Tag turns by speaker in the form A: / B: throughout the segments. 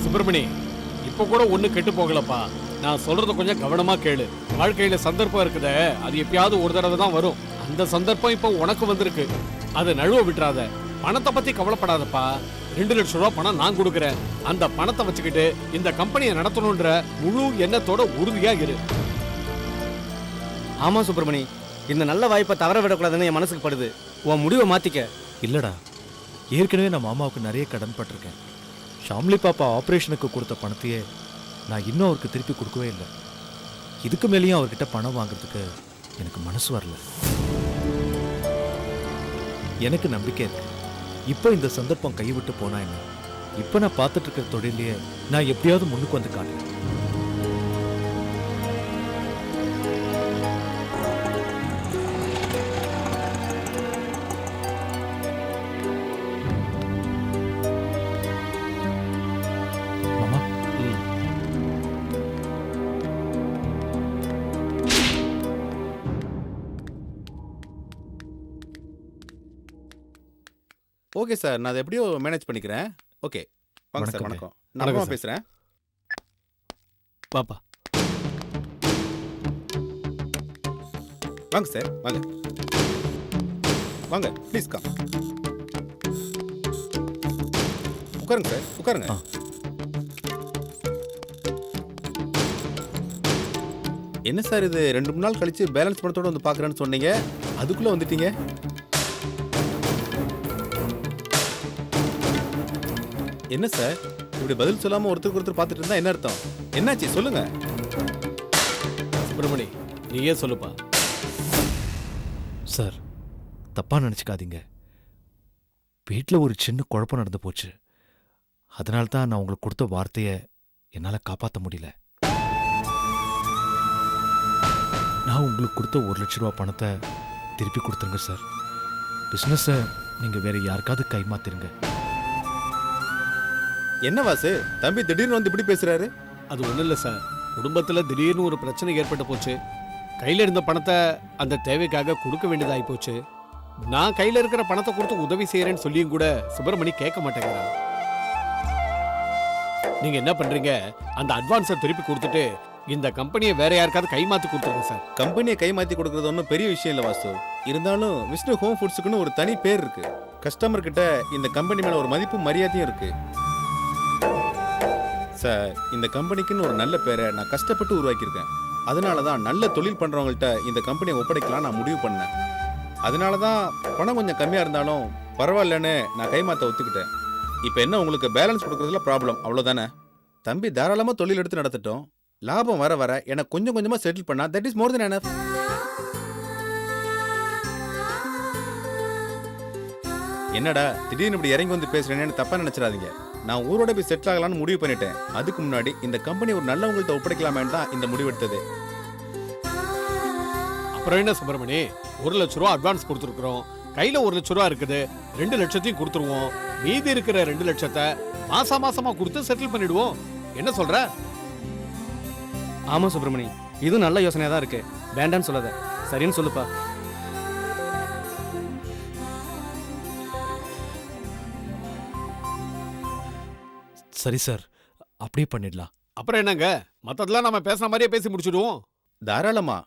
A: சுப்பிரமணி, இப்ப கூட ஒண்ணு கெட்டு போகலப்பா. நான் சொல்றத கொஞ்சம் கவனமா கேளு. வாழ்க்கையில சந்தர்ப்பம் இருக்குதே, அது எப்பயாவது ஒரு தடவை தான் வரும். அந்த சந்தர்ப்பம் இப்ப உனக்கு வந்திருக்கு. அதை நழுவ விட்டுறாத. பணத்தை பத்தி கவலைப்படாதப்பா. 2 லட்சம் ரூபாய் பணம் நான் கொடுக்குறேன். அந்த பணத்தை வச்சுக்கிட்டு இந்த கம்பெனியை நடத்தணும்ன்ற முழு எண்ணத்தோட உறுதியா இரு.
B: ஆமா சுப்பிரமணி, இந்த நல்ல வாய்ப்பை தவற விடக்கூடாதுன்னு என் மனசுக்கு படுது. உன் முடிவை மாத்திக்க.
C: இல்லடா, ஏற்கனவே நான் மாமாவுக்கு நிறைய கடன் பட்டிருக்கேன். ஷாம்லி பாப்பா ஆப்ரேஷனுக்கு கொடுத்த பணத்தையே நான் இன்னும் அவருக்கு திருப்பி கொடுக்கவே இல்லை. இதுக்கு மேலேயும் அவர்கிட்ட பணம் வாங்குறதுக்கு எனக்கு மனசு வரல. எனக்கு நம்பிக்கை இருக்கு, இப்போ இந்த சந்தர்ப்பம் கைவிட்டு போனா என்ன, இப்போ நான் பார்த்துட்டு இருக்கிற தொழிலையே நான் எப்படியாவது முன்னுக்கு வந்து காட்டுறேன். மாமா,
D: ஓகே சார், நான் அதை எப்படியோ மேனேஜ் பண்ணிக்கிறேன். ஓகே, வாங்க சார். வணக்கம். நான்
A: வணக்கம்
D: அப்புறமா பேசுகிறேன்.
A: பாப்பா,
D: வாங்க சார், வாங்க வாங்க, ப்ளீஸ் கம். உட்காருங்க சார், உட்காருங்க. என்ன சார் இது 2-3 நாள் கழிச்சு பேலன்ஸ் பணத்தோட வந்து பார்க்குறேன்னு சொன்னீங்க, அதுக்குள்ளே வந்துட்டீங்க. என்ன சார் இப்படி பதில் சொல்லாமல் ஒருத்தருக்கு ஒருத்தர் பார்த்துட்டு இருந்தா என்ன அர்த்தம்? என்னாச்சு சொல்லுங்க.
A: சுப்பிரமணி, நீயே சொல்லுப்பா.
C: சார் தப்பாக நினச்சிக்காதீங்க. வீட்டில் ஒரு சின்ன குழப்பம் நடந்து போச்சு. அதனால தான் நான் உங்களுக்கு கொடுத்த வார்த்தையை என்னால் காப்பாற்ற முடியல. நான் உங்களுக்கு கொடுத்த 1 லட்ச ரூபா பணத்தை திருப்பி கொடுத்துருங்க சார். பிஸ்னஸை நீங்கள் வேற யாருக்காவது கைமாத்திருங்க.
D: என்ன வாசு, தம்பி திடீர்னு வந்து இப்படி பேசுறாரு?
A: அது ஒண்ணும் இல்ல சார். குடும்பத்துல திடீர்னு ஒரு பிரச்சனை ஏற்பட்டு போச்சு. கையில இருந்த பணத்தை அந்த தேவைக்காக கொடுக்க வேண்டியதாகி போச்சு. நான் கையில இருக்கிற பணத்தை கொடுத்து உதவி செய்யறேன்னு சொல்லியும் கூட சுப்பிரமணி கேட்க மாட்டேங்கிறான். நீங்க என்ன பண்றீங்க, அந்த அட்வான்ஸை திருப்பி கொடுத்துட்டு இந்த கம்பெனியை வேற யாருக்காவது கைமாத்தி கொடுத்துருங்க சார்.
D: கம்பெனியை கைமாத்தி கொடுக்கறது ஒன்றும் பெரிய விஷயம் இல்லை வாசு. இருந்தாலும் விஷ்ணு ஹோம் ஃபுட்ஸுக்குன்னு ஒரு தனி பேர் இருக்கு. கஸ்டமர் கிட்ட இந்த கம்பெனி மேல ஒரு மதிப்பு மரியாதையும் இருக்கு சார். இந்த கம்பெனிக்குன்னு ஒரு நல்ல பேரை நான் கஷ்டப்பட்டு உருவாக்கியிருக்கேன். அதனால தான் நல்ல தொழில் பண்ணுறவங்கள்ட்ட இந்த கம்பெனியை ஒப்படைக்கலாம் நான் முடிவு பண்ணேன். அதனால தான் பணம் கொஞ்சம் கம்மியாக இருந்தாலும் பரவாயில்லன்னு நான் கைமாற்ற ஒத்துக்கிட்டேன். இப்போ என்ன, உங்களுக்கு பேலன்ஸ் கொடுக்குறதுல ப்ராப்ளம் அவ்வளோதானே? தம்பி தாராளமாக தொழில் எடுத்து நடத்தட்டும். லாபம் வர வர எனக்கு கொஞ்சம் கொஞ்சமாக செட்டில் பண்ணா that is more then enough. என்னடா திடீர்னு இப்படி இறங்கி வந்து பேசுறேன்னு தப்பா நினைச்சிடாதீங்க. நான் ஊரோட போய் செட்டில் ஆகலான்னு முடிவு பண்ணிட்டேன். அதுக்கு முன்னாடி இந்த கம்பெனி ஒரு நல்லவங்கள்ட்ட ஒப்படைக்கலாமேன்னு தான் இந்த முடிவு எடுத்தது.
A: அப்புறம் என்ன சுப்பிரமணி, 1 லட்ச ரூபா அட்வான்ஸ் கொடுத்துருக்குறோம். கையில 1 லட்ச ரூபா இருக்குது. 2 லட்சத்தையும் கொடுத்துருவோம். மீதி இருக்கிற 2 லட்சத்தை மாசமா கொடுத்து செட்டில் பண்ணிடுவோம். என்ன சொல்ற?
B: ஆமா சுப்பிரமணி, இது நல்ல யோசனையா தான் இருக்கு. வேண்டான்னு சொல்லாத, சரின்னு சொல்லுப்பா.
C: சரி சார், அப்படியே பண்ணிடலாம்.
A: அப்புறம் என்னங்க, மத்ததெல்லாம் நம்ம பேசுன மாதிரியே பேசி முடிச்சிடுவோம்.
D: தாராளமா.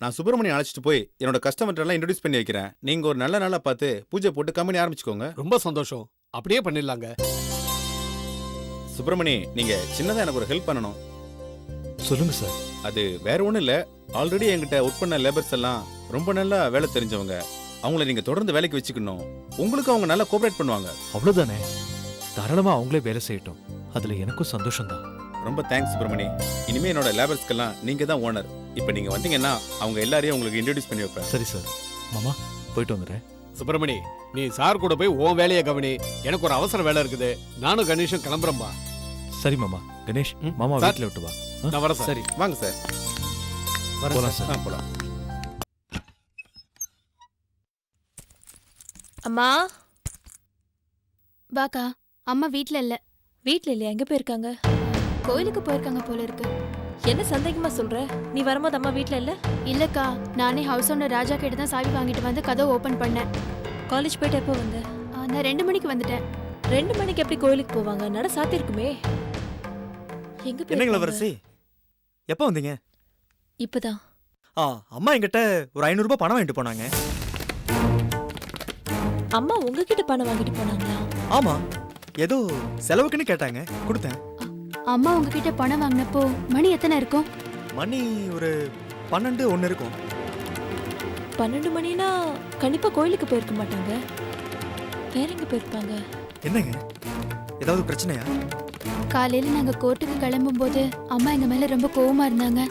D: நான் சுப்பிரமணியம் அழைச்சிட்டு போய் என்னோட கஸ்டமர்ட்ட எல்லாம் இன்ட்ரோடியூஸ் பண்ணி வைக்கிறேன். நீங்க ஒரு நல்ல நாளா பார்த்து பூஜை போட்டு கம்பெனி ஆரம்பிச்சுக்கோங்க.
A: ரொம்ப சந்தோஷம். அப்படியே பண்ணிடலாங்க.
D: சுப்பிரமணி, நீங்க சின்னதா எனக்கு ஒரு ஹெல்ப் பண்ணணும்.
C: சொல்லுங்க சார்.
D: அது வேற ஒன்றும் இல்லை. ஆல்ரெடி என்கிட்ட ஒர்க் பண்ண லேபர்ஸ் எல்லாம் ரொம்ப நல்லா வேலை தெரிஞ்சவங்க. அவங்கள நீங்க தொடர்ந்து வேலைக்கு வச்சுக்கணும். உங்களுக்கு அவங்க நல்லா கோஆபரேட் பண்ணுவாங்க.
C: அவ்வளோதானே, தாராளமாக அவங்களே வேலை செய்யட்டும். அதில் எனக்கும் சந்தோஷம்தான்.
D: ரொம்ப தேங்க்ஸ் சுப்பிரமணி. இனிமே என்னோட லேபர்ஸ்க்கெல்லாம் நீங்க தான் ஓனர். இப்போ நீங்க வந்தீங்கன்னா அவங்க எல்லாரையும் உங்களுக்கு இன்ட்ரோடியூஸ் பண்ணி வைப்பேன்.
C: சரி சார். மாமா, போயிட்டு வந்துடுறேன்.
A: சுப்பிரமணி, நீ சார் கூட போய் உன் வேலையை கவனி. எனக்கு ஒரு அவசர வேலை இருக்குது. நானும் கணேஷும் கிளம்புறோம்பா.
C: சரி மாமா. கணேஷ், மாமா
A: சார்.
C: வீட்டில் விட்டு வா.
A: நான் வரேன் சார்.
B: சரி,
D: வாங்க சார்.
C: போலாம் சார்.
D: போலாம்.
E: அம்மா,
F: வாக்கா. அம்மா வீட்ல இல்ல.
E: வீட்ல இல்லையா? எங்க போயிருக்காங்க?
F: கோயிலுக்கு போயிருக்காங்க போல இருக்கு.
E: என்ன சந்தேகமா சொல்ற? நீ வரும்போது அம்மா வீட்ல இல்ல?
F: இல்லக்கா, நானே ஹவுஸ் ஓனர் ராஜா கிட்ட தான் சாவி வாங்கிட்டு வந்து கதவை ஓபன் பண்ணேன்.
E: காலேஜ் போயிட்டு எப்போ வந்த?
F: நான் 2 மணிக்கு வந்துட்டேன்.
E: 2 மணிக்கு எப்படி கோயிலுக்கு போவாங்க? நட சாத்திருக்குமே. எங்க
C: என்னங்க
E: போயிருக்காங்க?
C: இளவரசி எப்போ வந்தீங்க?
E: இப்பதான்.
C: அம்மா என்கிட்ட ஒரு 500 ரூபாய் பணம் வாங்கிட்டு போனாங்க.
E: அம்மா உங்ககிட்ட பணம் வாங்கிட்டு போனாங்களா?
C: ஆமா, ஏதோ செலவுக்குன்னு கேட்டாங்க, கொடுத்தேன்.
F: அம்மா உங்ககிட்ட பணம் வாங்கினப்போ மணி எத்தனை இருக்கும்?
C: மணி ஒரு 12 இருக்கும்.
E: 12 மணினா கண்டிப்பா கோயிலுக்கு போயிருக்க மாட்டாங்க. வேற எங்க போயிருப்பாங்க?
C: என்னங்க, ஏதாவது பிரச்சனையா?
F: காலையில நாங்க கோர்ட்டுக்கு கிளம்பும் போது அம்மா எங்க மேல ரொம்ப கோவமா இருந்தாங்க.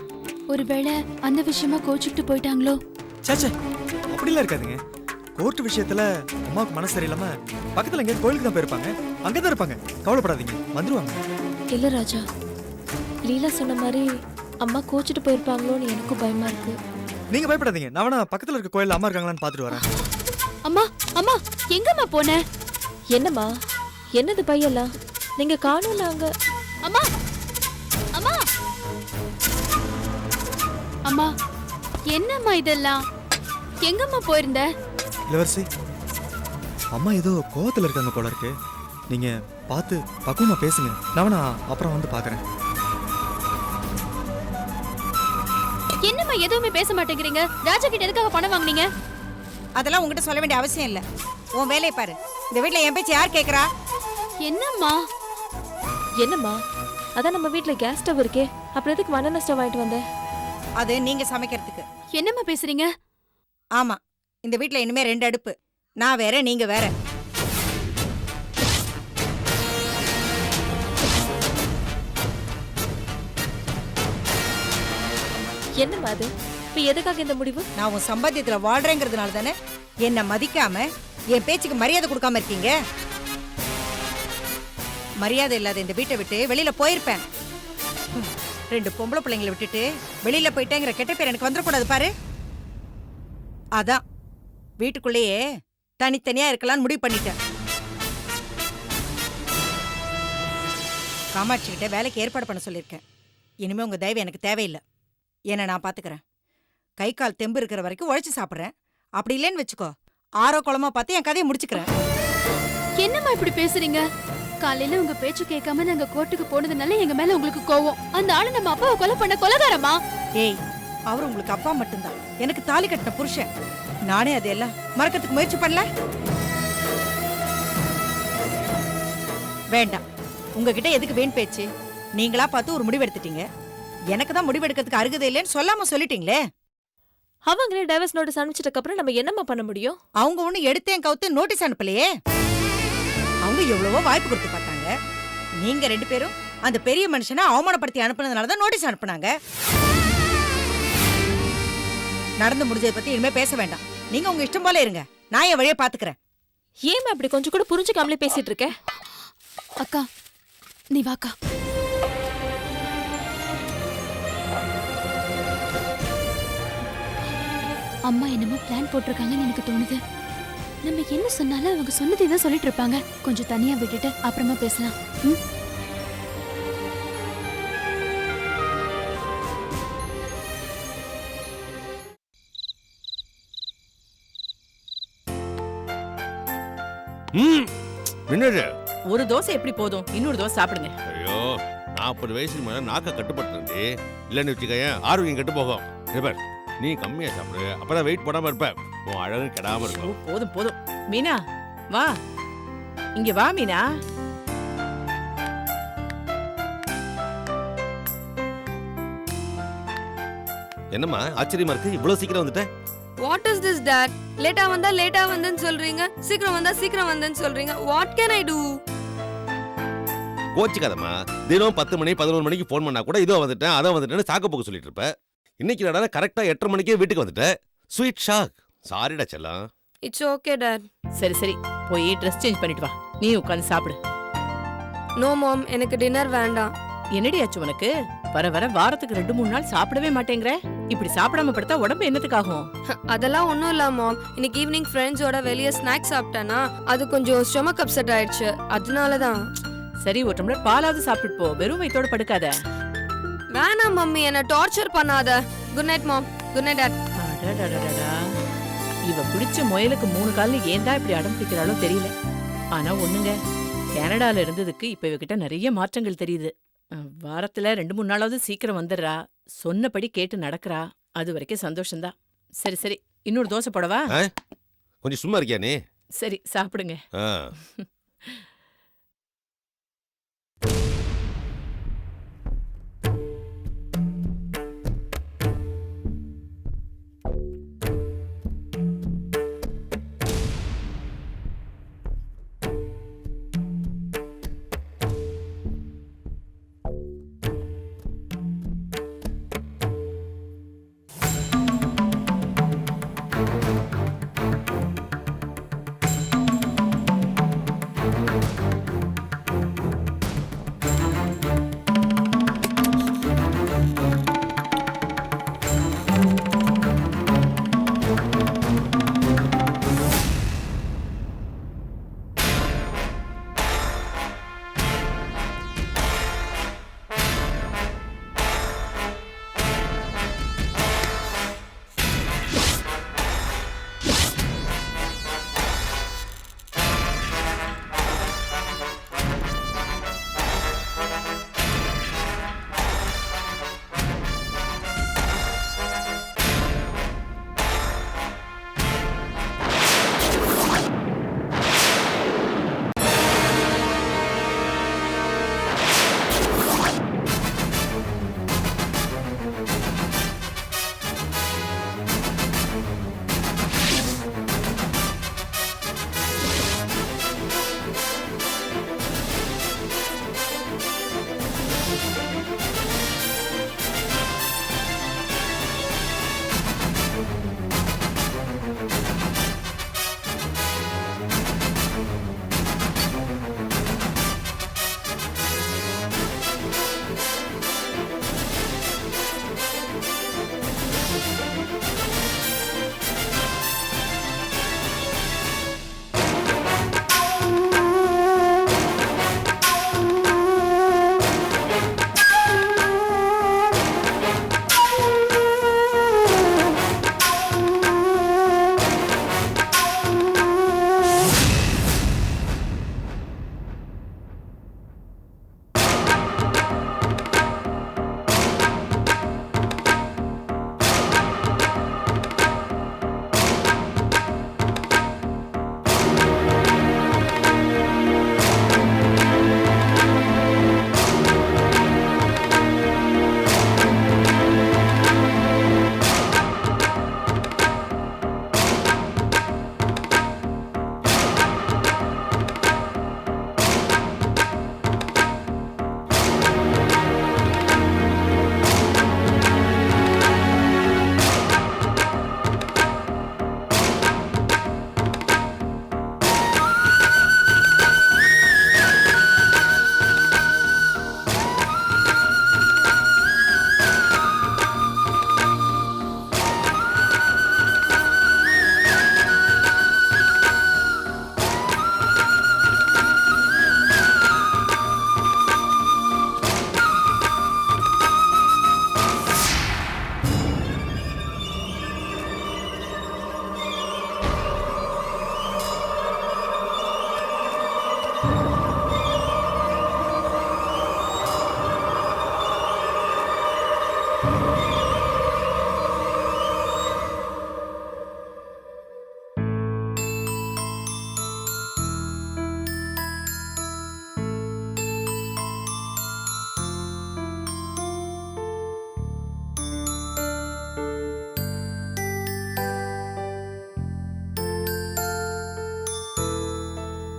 F: ஒருவேளை அந்த விஷயமா கோச்சுக்கிட்டு போயிட்டாங்களோ?
C: சேச்சே, அப்படிலாம் இருக்காதுங்க. கோர்ட் விஷயத்துல அம்மாவுக்கு மனசு சரியில்லாம பக்கத்துல எங்க கோயிலுக்கு தான் போயிருப்பாங்க, அங்கதான் இருப்பாங்க. கவலைப்படாதீங்க, வந்துருவாங்க.
E: இல்ல ராஜா, லீலா சொன்ன மாதிரி அம்மா கோச்சிட்டு போயிருப்பாங்களோன்னு எனக்கும் பயமா இருக்கு.
C: நீங்க பயப்படாதீங்க, நான் வேணா பக்கத்துல இருக்க கோயில்ல அம்மா இருக்காங்களான்னு பாத்துட்டு வரேன்.
F: அம்மா அம்மா எங்கம்மா போன?
E: என்னம்மா, என்னது பையெல்லாம் நீங்க காணல அங்க?
F: அம்மா அம்மா அம்மா என்னம்மா இதெல்லாம்? எங்கம்மா போயிருந்த?
C: இளவரசி, அம்மா ஏதோ கோவத்துல இருக்காங்க போல இருக்கு. நீங்க பார்த்து பக்குவமா பேசுங்க, நான் வேணா அப்புறம் வந்து பாக்குறேன்.
F: என்னம்மா எதுவுமே பேச மாட்டேங்கிறீங்க? ராஜா கிட்ட எதுக்காக பணம் வாங்குனீங்க?
G: அதெல்லாம் உங்ககிட்ட சொல்ல வேண்டிய அவசியம் இல்ல. உன் வேலையை பாரு. இந்த வீட்ல என் பேச்சு யார் கேக்குறா?
F: என்னம்மா?
E: என்னம்மா, அதான் நம்ம வீட்ல கேஸ் ஸ்டவ் இருக்கே, அப்புறம் எதுக்கு மண்ணெண்ணெய் ஸ்டவ் வாங்கிட்டு வந்த?
G: அது நீங்க சமைக்கிறதுக்கு.
F: என்னம்மா பேசுறீங்க?
G: ஆமா, இந்த வீட்ல இனிமே 2 அடுப்பு. நான் வேற, நீங்க வேற.
E: என்னம்மா அது? இப்ப எதுக்காக இந்த முடிவு?
G: நான் உன் சம்பாத்தியத்துல வாழ்றேங்கிறதுனால தானே என்ன மதிக்காம என் பேச்சுக்கு மரியாதை கொடுக்காம இருக்கீங்க. மரியாதை இல்லாத இந்த வீட்டை விட்டு வெளியில போயிருப்பேன். 2 பொம்பளை பிள்ளைங்களை விட்டுட்டு வெளியில போயிட்டேங்கிற கெட்ட பேர் எனக்கு வந்துடக்கூடாது பாரு. அதான் வீட்டுக்குள்ளேயே தனித்தனியா இருக்கலாம்னு முடிவு பண்ணிட்டேன். காமாட்சி கிட்ட வேலைக்கு ஏற்பாடு பண்ண சொல்லியிருக்கேன். இனிமே உங்க தயவு எனக்கு தேவையில்லை. என்ன நான் பாத்துக்கிறேன். கை கால் தெம்பு இருக்கிற வரைக்கும் உழைச்சு சாப்பிட்றேன். அப்படி இல்லைன்னு வச்சுக்கோ, ஆரோ குளமா பார்த்து என் கதையை முடிச்சுக்கிறேன்.
F: என்னம்மா இப்படி பேசுறீங்க? காலையில உங்க பேச்சு கேட்காம நாங்க கோர்ட்டுக்கு போனதுனால எங்க மேல உங்களுக்கு கோவம். அந்த ஆளு நம்ம அப்பாவை கொலை பண்ண கொலைகாரமா?
G: ஏய், அவர் உங்களுக்கு அப்பா மட்டும்தான், எனக்கு தாலி கட்டின புருஷன். நானே அதெல்லாம் மறக்கிறதுக்கு முயற்சி பண்ணல. வேண்டாம், உங்ககிட்ட எதுக்கு வீண் பேச்சு? நீங்களா பார்த்து ஒரு முடிவு எடுத்துட்டீங்க. எனக்கு தான் முடிவெடுக்கிறதுக்கு அருகதை இல்லைன்னு சொல்லாம சொல்லிட்டீங்களே.
E: அவங்களே டைவர்ஸ் நோட்டீஸ் அனுப்பிச்சதுக்கு அப்புறம் நம்ம என்னம்மா பண்ண முடியும்?
G: அவங்க ஒண்ணு எடுத்தேன் கவுத்து நோட்டீஸ் அனுப்பலையே. அவங்க எவ்வளவோ வாய்ப்பு கொடுத்து பார்த்தாங்க. நீங்க 2 பேரும் அந்த பெரிய மனுஷனை அவமானப்படுத்தி அனுப்புனதுனால தான் நோட்டீஸ் அனுப்புனாங்க. நடந்து முடிஞ்சதை பத்தி இனிமே பேச வேண்டாம். நீங்க உங்க இஷ்டம் போல இருங்க, நான் என் வழியை பாத்துக்கிறேன்.
E: ஏம்மா இப்படி கொஞ்சம் கூட புரிஞ்சுக்காமலே பேசிட்டு இருக்க?
F: அக்கா நீ வாக்கா. அம்மா என்னமோ பிளான் போட்டிருக்காங்கன்னு எனக்கு தோணுது. நம்ம என்ன சொன்னாலும் அவங்க சொன்னதை தான் சொல்லிட்டு இருப்பாங்க. கொஞ்சம் தனியா விட்டுட்டு அப்புறமா பேசலாம்.
H: என்னது?
G: ஒரு தோசை எப்படி போதும், இன்னொரு தோசை சாப்பிடுங்க.
H: ஐயோ, 40 வயசுக்கு மேல நாக்க கட்டுப்பட்டு இல்லன்னு வச்சுக்கேன், ஆரோக்கியம் கெட்டு போகும். இவர் நீ கம்மியா சாப்பிடு, அப்பதான் வெயிட் போடாம இருப்ப, உன் அழகு கெடாம இருக்கும்.
G: போதும் போதும். மீனா வா, இங்க வா மீனா.
H: என்னம்மா ஆச்சரியமா இருக்கு, இவ்வளவு சீக்கிரம் வந்துட்டேன்?
I: What is this, Dad? லேட்டா வந்தேன்னு சொல்றீங்க, சீக்கிரம் வந்தேன்னு சொல்றீங்க. What can I do?
H: கோச்சிக்காதம்மா, தினம் 10 மணி 11 மணிக்கு ஃபோன் பண்ணா கூட இதோ வந்துட்டேன் அதை வந்துட்டேன்னு சாக்கு போக்கு சொல்லிட்டு இருப்ப. இன்னைக்கு நடனா கரெக்டா 8:30 மணிக்கே வீட்டுக்கு வந்துட்டேன். Sweet shock. சாரிடா செல்லம்.
I: It's okay, Dad.
G: சரி போய் ட்ரெஸ் சேஞ்ச் பண்ணிட்டு வா, நீ உட்கார்ந்து சாப்பிடு.
I: No, Mom, எனக்கு டின்னர் வேண்டாம்.
G: என்னடி ஆச்சு உனக்கு? வர வர வாரத்துக்கு 2-3 நாள் சாப்பிடவே மாட்டேங்கிற. இப்படி சாப்பிடாம படுத்தா உடம்பு என்னத்துக்காகும்?
I: அதெல்லாம் ஒன்றும் இல்லை மாம். இன்னைக்கு ஈவினிங் ஃப்ரெண்ட்ஸோட வெளியே ஸ்நாக்ஸ் சாப்பிட்டேன்னா அது கொஞ்சம் ஸ்டொமக் அப்செட் ஆயிடுச்சு, அதனால தான்.
G: சரி, ஒரு டம்ளர் பாலாவது சாப்பிட்டு போ, வெறும் வயித்தோட படுக்காத.
I: வேணாம் மம்மி, என்ன டார்ச்சர் பண்ணாத. Good night mom. Good night dad.
G: இவ பிடிச்ச முயலுக்கு 3 கால்ல ஏன்டா இப்படி அடம் பிடிக்கிறாளோ தெரியல. ஆனா ஒண்ணுங்க, கனடால இருந்ததுக்கு இப்ப இவகிட்ட நிறைய மாற்றங்கள் தெரியுது.
J: வாரத்துல 2-3 நாளாவது சீக்கிரம் வந்துடுறா. சொன்னபடி கேட்டு நடக்கிறா. அது வரைக்கும் சந்தோஷம்தான். சரி சரி, இன்னொரு தோசை போடவா?
H: கொஞ்சம் சும்மா இருக்கியா நீ?
J: சரி, சாப்பிடுங்க.
H: ஆ.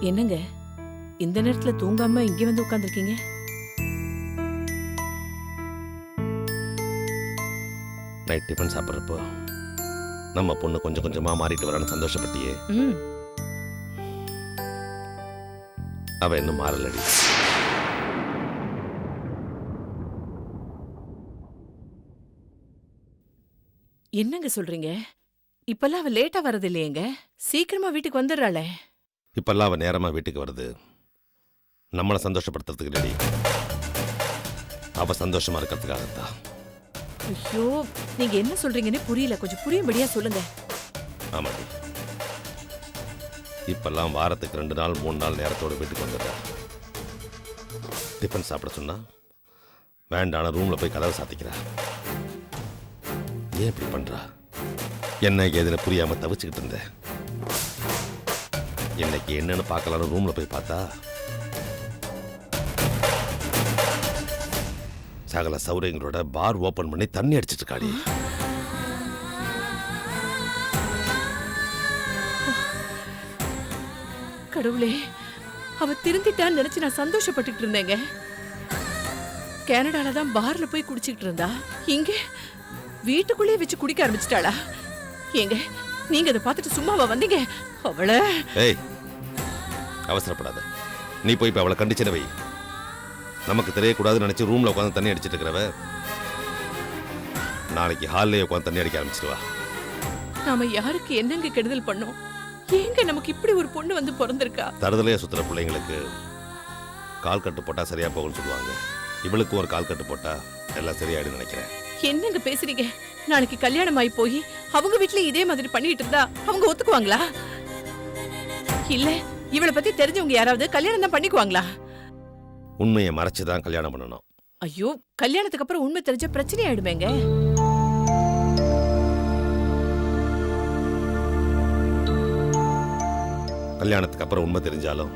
J: என்னங்க இந்த நேரத்துல தூங்காம இங்க வந்து உட்கார்ந்திருக்கீங்க?
H: நைட் டிஃபன் சாப்பிட்றப்போ நம்ம பொண்ணு கொஞ்சம் கொஞ்சமா மாறிட்டு வரான்னு சந்தோஷப்பட்டியே.
J: ம்.
H: அவ இன்னும் மாறலடி.
J: என்னங்க சொல்றீங்க? இப்பெல்லாம் அவ லேட்டா வரது இல்லையேங்க, சீக்கிரமா வீட்டுக்கு வந்துடுறாளே.
H: இப்பெல்லாம் அவ நேரமா வீட்டுக்கு வருது நம்மளை சந்தோஷப்படுத்துறதுக்கு இல்லடி, அவ சந்தோஷமா இருக்கிறதுக்காகத்தான்.
J: ஐயோ, நீங்க என்ன சொல்றீங்கன்னு புரியல, கொஞ்சம் புரியும்படியா சொல்லுங்க.
H: ஆமாடி, இப்பெல்லாம் வாரத்துக்கு 2 நாள் 3 நாள் நேரத்தோட வீட்டுக்கு வந்துடுறா. டிஃபன் சாப்பிட சொன்னா வேண்டான ரூம்ல போய் கதவை சாத்திக்கிறா. ஏன் இப்படி பண்றா? என்ன ஏதுன்னு புரியாம தவிச்சுக்கிட்டு இருந்தேன். இன்னைக்கு என்னன்னு பார்க்கலான்னு ரூம்ல போய் பார்த்தா சகல சௌரியங்களோட பார் ஓபன் பண்ணி தண்ணி அடிச்சிட்டு இருக்காடி.
J: கடவுளே, அவ திருந்திட்டான்னு நினைச்சு நான் சந்தோஷப்பட்டுக்கிட்டு இருந்தேங்க. கனடால தான் பார்ல போய் குடிச்சிட்டு இருந்தா, இங்க வீட்டுக்குள்ளேயே வச்சு குடிக்க ஆரம்பிச்சிட்டாளா? ஏங்க, நீங்க அதை பார்த்துட்டு சும்மாவா வந்தீங்க? அவளை
H: ஏய், அவசரப்படாத. நீ போய் இப்ப அவளை கண்டிச்சிட வை. நமக்கு தெரியக்கூடாதுன்னு நினைச்சு ரூம்ல உட்காந்து தண்ணி அடிச்சிட்டு இருக்கிறவ நாளைக்கு ஹால்லேயே உட்காந்து தண்ணி அடிக்க ஆரம்பிச்சிடுவா.
J: நாம யாருக்கு என்னங்க கெடுதல் பண்ணோம்? ஏங்க நமக்கு இப்படி ஒரு பொண்ணு வந்து பிறந்திருக்கா?
H: தருதலையா சுத்துற பிள்ளைங்களுக்கு கால் கட்டு போட்டா சரியா போகும்னு சொல்லுவாங்க. இவளுக்கு ஒரு கால் கட்டு போட்டா எல்லாம் சரியாயிடும் நினைக்கிறேன்.
J: என்னங்க பேசுறீங்க? நாளைக்கு கல்யாணம் ஆகி போய் அவங்க வீட்டுல இதே மாதிரி பண்ணிட்டு இருந்தா அவங்க ஒத்துக்குவாங்களா? இல்ல இவளை பத்தி தெரிஞ்சவங்க யாராவது கல்யாணம் தான் பண்ணிக்குவாங்களா?
H: உண்மையை மறைச்சுதான் கல்யாணம் பண்ணணும்.
J: ஐயோ, கல்யாணத்துக்கு அப்புறம் உண்மை தெரிஞ்ச பிரச்சனை ஆயிடுமேங்க.
H: கல்யாணத்துக்கு அப்புறம் உண்மை தெரிஞ்சாலும்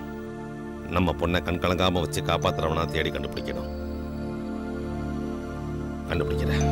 H: நம்ம பொண்ணை கண் கலங்காம வச்சு காப்பாத்துறவனா தேடி கண்டுபிடிக்கணும். கண்டுபிடிக்கிறேன்.